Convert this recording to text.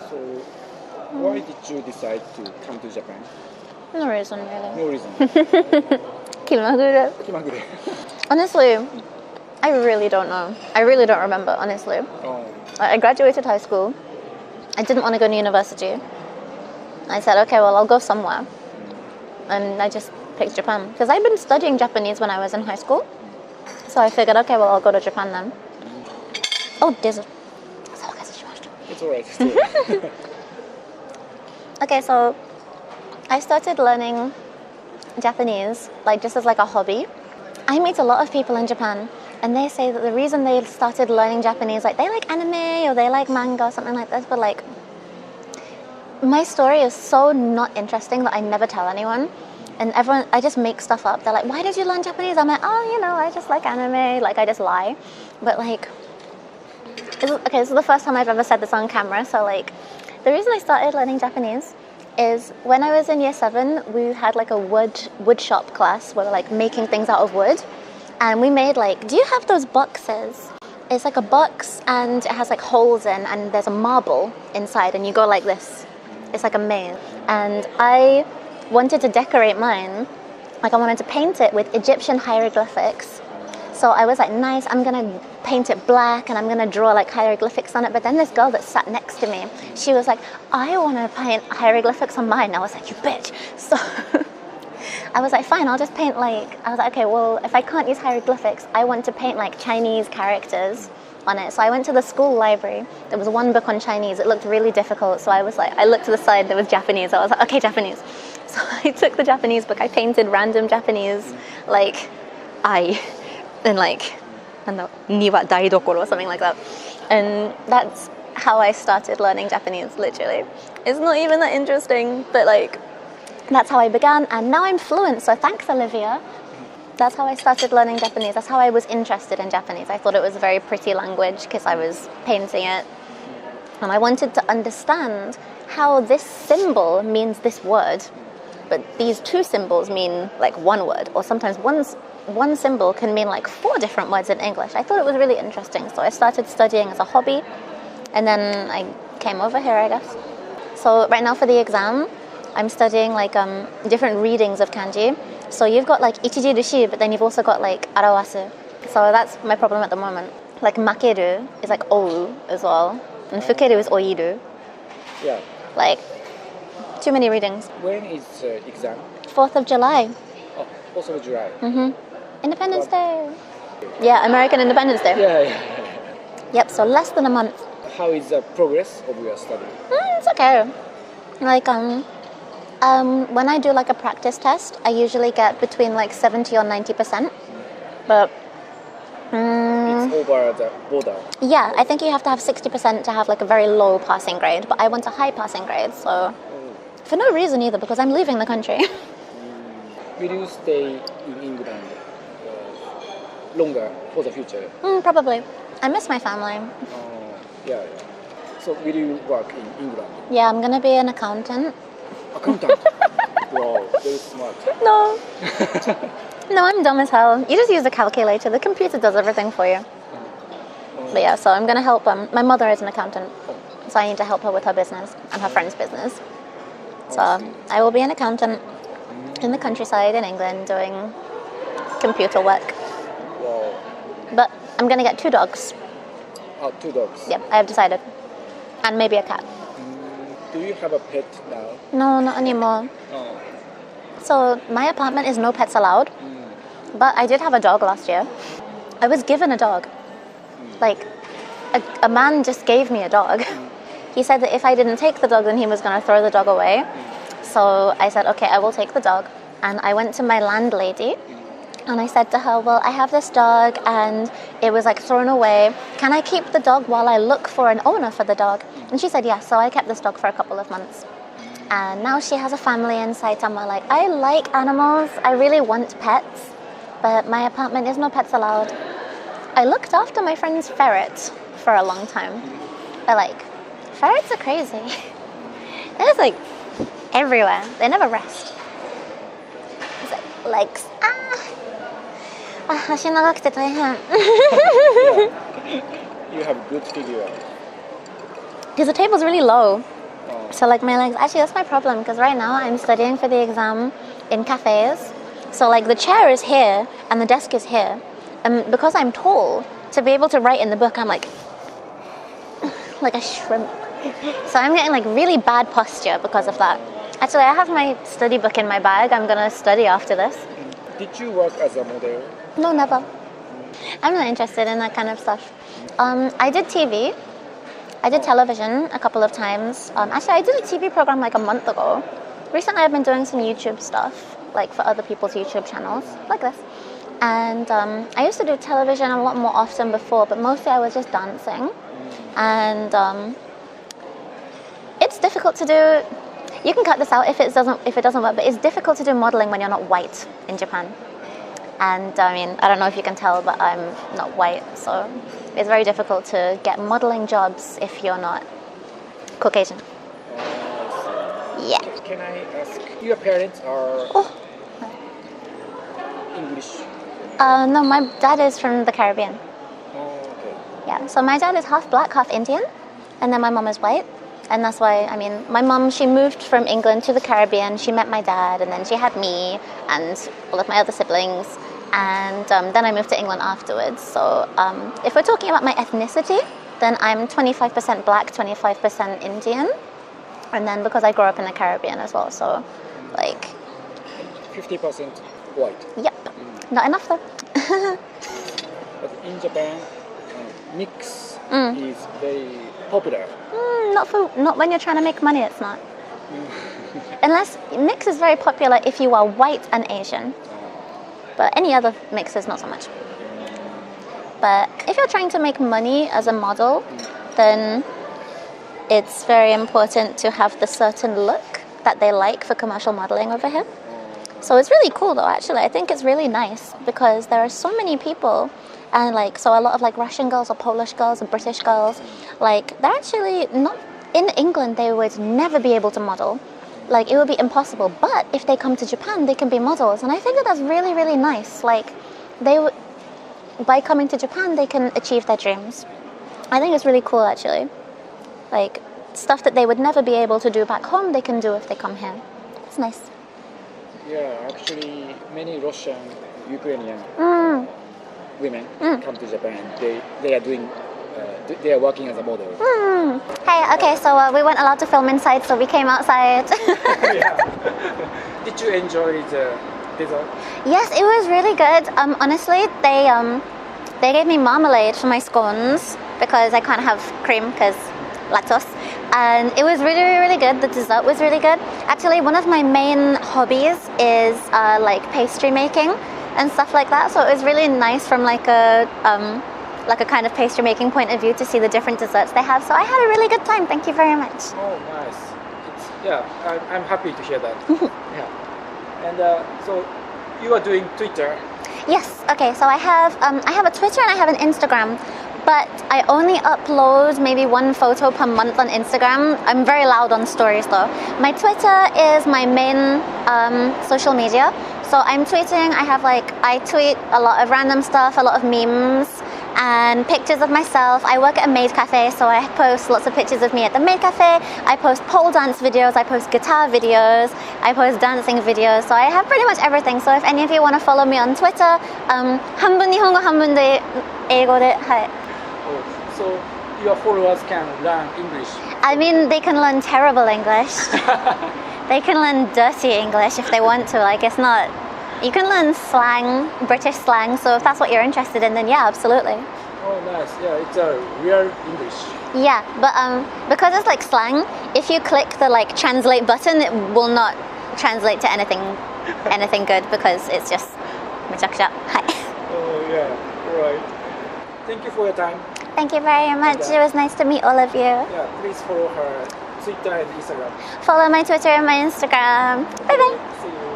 So, why did you decide to come to Japan? No reason, really. No reason. 気まぐれ. 気まぐれ. Honestly, I really don't know. I really don't remember, honestly. Oh. I graduated high school. I didn't want to go to university. I said, okay, well, I'll go somewhere. And I just picked Japan. Because I'd been studying Japanese when I was in high school. So I figured, okay, well, I'll go to Japan then. Oh, there's a... It's alright. It's alright. Okay, so I started learning Japanese, like just as like a hobby. I meet a lot of people in Japan, and they say that the reason they started learning Japanese, like they like anime or they like manga or something like this, but like my story is so not interesting that I never tell anyone. And everyone, I just make stuff up. They're like, why did you learn Japanese? I'm like, oh, you know, I just like anime. Like, I just lie. But like, okay, this is the first time I've ever said this on camera. So like, the reason I started learning Japanese is when I was in year 7, we had like a wood shop class where we're like making things out of wood. And we made like, do you have those boxes? It's like a box and it has like holes in and there's a marble inside and you go like this. It's like a maze. And I wanted to decorate mine, like I wanted to paint it with Egyptian hieroglyphics. So I was like, nice, I'm gonna paint it black and I'm gonna draw like hieroglyphics on it. But then this girl that sat next to me, she was like, I wanna paint hieroglyphics on mine. I was like, you bitch. So I was like, fine, I'll just paint like, I was like, okay, well, if I can't use hieroglyphics, I want to paint like Chinese characters on it. So I went to the school library. There was one book on Chinese. It looked really difficult. So I was like, I looked to the side, there was Japanese. I was like, okay, Japanese. So I took the Japanese book. I painted random Japanese, like, I, and like, niwa daidokoro or something like that. And that's how I started learning Japanese, literally. It's not even that interesting, but like, that's how I began. And now I'm fluent. So thanks, Olivia. That's how I started learning Japanese. That's how I was interested in Japanese. I thought it was a very pretty language because I was painting it. And I wanted to understand how this symbol means this word. But these two symbols mean like one word. Or sometimes one symbol can mean like 4 different words in English. I thought it was really interesting. So I started studying as a hobby. And then I came over here, I guess. So right now for the exam, I'm studying like different readings of kanji. So you've got like ichijirushi, but then you've also got like arawasu. So that's my problem at the moment. Like makeru is like ou as well. And fukeru is oiru. Yeah. Like, too many readings. When is exam? 4th of July. Oh, 4th of July. Independence Day. Yeah, American Independence Day. Yeah. Yep, so less than a month. How is the progress of your study? It's okay. Like, when I do like a practice test, I usually get between like 70 or 90%. But It's over the border. Yeah, I think you have to have 60% to have like a very low passing grade. But I want a high passing grade, so for no reason either, because I'm leaving the country. Will you stay in England longer for the future? Probably. I miss my family. Yeah. So will you work in England? Yeah, I'm gonna be an accountant. Accountant? Wow, very smart. No. No, I'm dumb as hell. You just use a calculator. The computer does everything for you. But yeah, so I'm going to help. My mother is an accountant, so I need to help her with her business and her friend's business. So I will be an accountant in the countryside in England doing computer work. Wow. But I'm going to get 2 dogs. Oh, 2 dogs. Yep, I have decided. And maybe a cat. Do you have a pet now? No, not anymore. Oh. So my apartment is no pets allowed. But I did have a dog last year. I was given a dog. Like, a man just gave me a dog. He said that if I didn't take the dog, then he was going to throw the dog away. So I said, okay, I will take the dog. And I went to my landlady. And I said to her, well, I have this dog and it was like thrown away. Can I keep the dog while I look for an owner for the dog? And she said, yeah. So I kept this dog for a couple of months. And now she has a family in Saitama. Like, I like animals. I really want pets. But my apartment is no pets allowed. I looked after my friend's ferret for a long time. But like, ferrets are crazy. They're just like everywhere. They never rest. It's like legs. Ashi nagakute taihen. You have good figure. Because the table's really low. So like my legs, actually that's my problem because right now I'm studying for the exam in cafes. So like the chair is here and the desk is here. And because I'm tall, to be able to write in the book, I'm like a shrimp. So I'm getting like really bad posture because of that. Actually, I have my study book in my bag. I'm gonna study after this. Did you work as a model? No, never. I'm not interested in that kind of stuff. I did TV. I did television a couple of times. Actually, I did a TV program like a month ago. Recently, I've been doing some YouTube stuff, like for other people's YouTube channels, like this. And I used to do television a lot more often before, but mostly I was just dancing. And it's difficult to do. You can cut this out if it doesn't work, but it's difficult to do modeling when you're not white in Japan. And I mean, I don't know if you can tell, but I'm not white, so it's very difficult to get modeling jobs if you're not Caucasian. Yeah. Can I ask, your parents are English? No, my dad is from the Caribbean. Oh, okay. Yeah, so my dad is half black, half Indian, and then my mom is white. And that's why, I mean, my mom, she moved from England to the Caribbean. She met my dad, and then she had me and all of my other siblings. And then I moved to England afterwards. So if we're talking about my ethnicity, then I'm 25% black, 25% Indian. And then because I grew up in the Caribbean as well, so like... 50% white? Yep. Not enough though. But in Japan, mix is very popular. Not when you're trying to make money, it's not. Unless mix is very popular if you are white and Asian. But any other mix is not so much. But if you're trying to make money as a model, then it's very important to have the certain look that they like for commercial modeling over here. So it's really cool though, actually. I think it's really nice because there are so many people, and like, so a lot of like Russian girls or Polish girls or British girls, like they're actually not, in England they would never be able to model. Like it would be impossible, but if they come to Japan they can be models, and I think that that's really, really nice. Like by coming to Japan they can achieve their dreams. I think it's really cool actually. Like stuff that they would never be able to do back home, they can do if they come here. It's nice. Yeah, actually many Russian, Ukrainian women come to Japan. They are doing, they are working as a model. Hey, okay, so we weren't allowed to film inside, so we came outside. Yeah. Did you enjoy the dessert? Yes, it was really good. Honestly, they gave me marmalade for my scones because I can't have cream because lactose. And it was really, really, really good. The dessert was really good. Actually, one of my main hobbies is like pastry making and stuff like that. So it was really nice from like a kind of pastry making point of view to see the different desserts they have. So I had a really good time. Thank you very much. Oh, nice. I'm happy to hear that. Yeah. And so you are doing Twitter. Yes. Okay. So I have a Twitter and I have an Instagram. But I only upload maybe one photo per month on Instagram. I'm very loud on stories though. My Twitter is my main social media. So I'm tweeting, I tweet a lot of random stuff, a lot of memes and pictures of myself. I work at a maid cafe, so I post lots of pictures of me at the maid cafe. I post pole dance videos, I post guitar videos, I post dancing videos. So I have pretty much everything. So if any of you want to follow me on Twitter, 半分日本語半分で英語で、はい。So your followers can learn English? I mean, they can learn terrible English. They can learn dirty English if they want to. Like, it's not... You can learn slang, British slang, so if that's what you're interested in, then yeah, absolutely. Oh, nice. Yeah, it's a real English. Yeah, but because it's like slang, if you click the like translate button, it will not translate to anything good because it's just... Hi. Oh, yeah. All right. Thank you for your time. Thank you very much. It was nice to meet all of you. Yeah, please follow her Twitter and Instagram. Follow my Twitter and my Instagram. Bye bye.